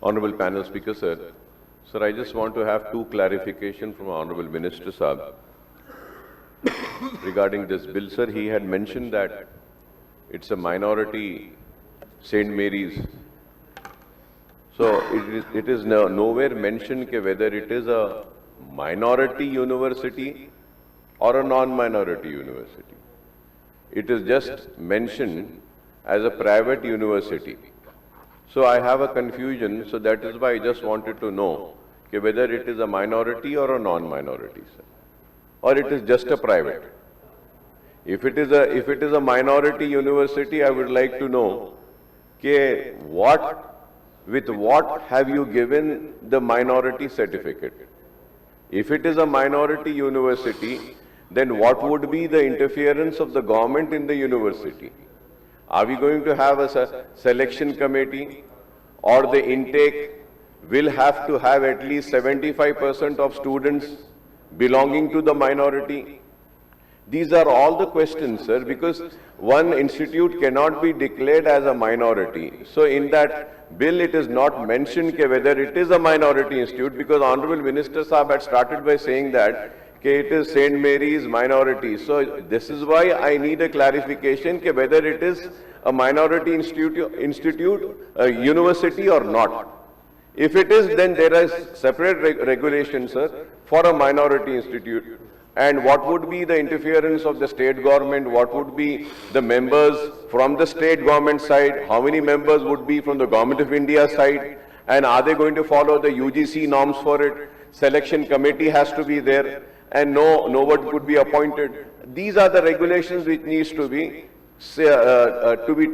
Honorable panel speaker, sir. Sir, I just want to have two clarification from Honorable Minister Saab regarding this bill. Sir, he had mentioned that it's a minority St. Mary's. So it is nowhere mentioned whether it is a minority university or a non-minority university. It is just mentioned as a private university. So I have a confusion, so that is why I just wanted to know whether it is a minority or a non-minority, sir, or it is just a private. If it is a minority university, I would like to know with what have you given the minority certificate? If it is a minority university, then what would be the interference of the government in the university? Are we going to have a selection committee, or the intake will have to have at least 75% of students belonging to the minority? These are all the questions, sir, because one institute cannot be declared as a minority. So in that bill, it is not mentioned whether it is a minority institute, because Honorable Minister Saab had started by saying that it is St. Mary's minority. So this is why I need a clarification whether it is a minority institute, a university or not. If it is, then there is separate regulations, sir, for a minority institute. And what would be the interference of the state government? What would be the members from the state government side? How many members would be from the Government of India side? And are they going to follow the UGC norms for it? Selection committee has to be there, and no one could be appointed. These are the regulations which needs to be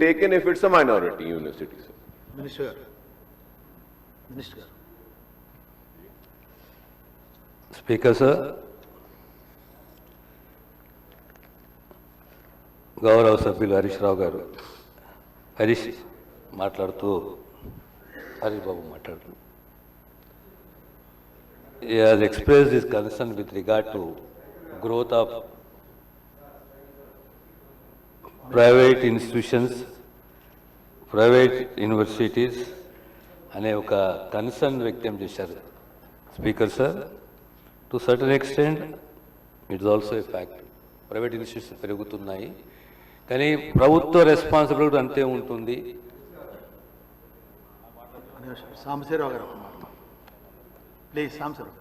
taken if it's a minority university, sir. Minister. Speaker, sir. గౌరవ సభ్యులు హరీష్ రావు గారు హరీష్ మాట్లాడుతూ హరీష్ బాబు మాట్లాడుతూ he has expressed his concern with regard to growth of private institutions, private universities అనే ఒక concern వ్యక్తం చేశారు. Speaker sir, to certain extent it's also a fact. Private institutions పెరుగుతున్నాయి, కానీ ప్రభుత్వ రెస్పాన్సిబిలిటీ అంతే ఉంటుంది. సాంబశివరావు గారు ప్లీజ్. సాంబశివరావు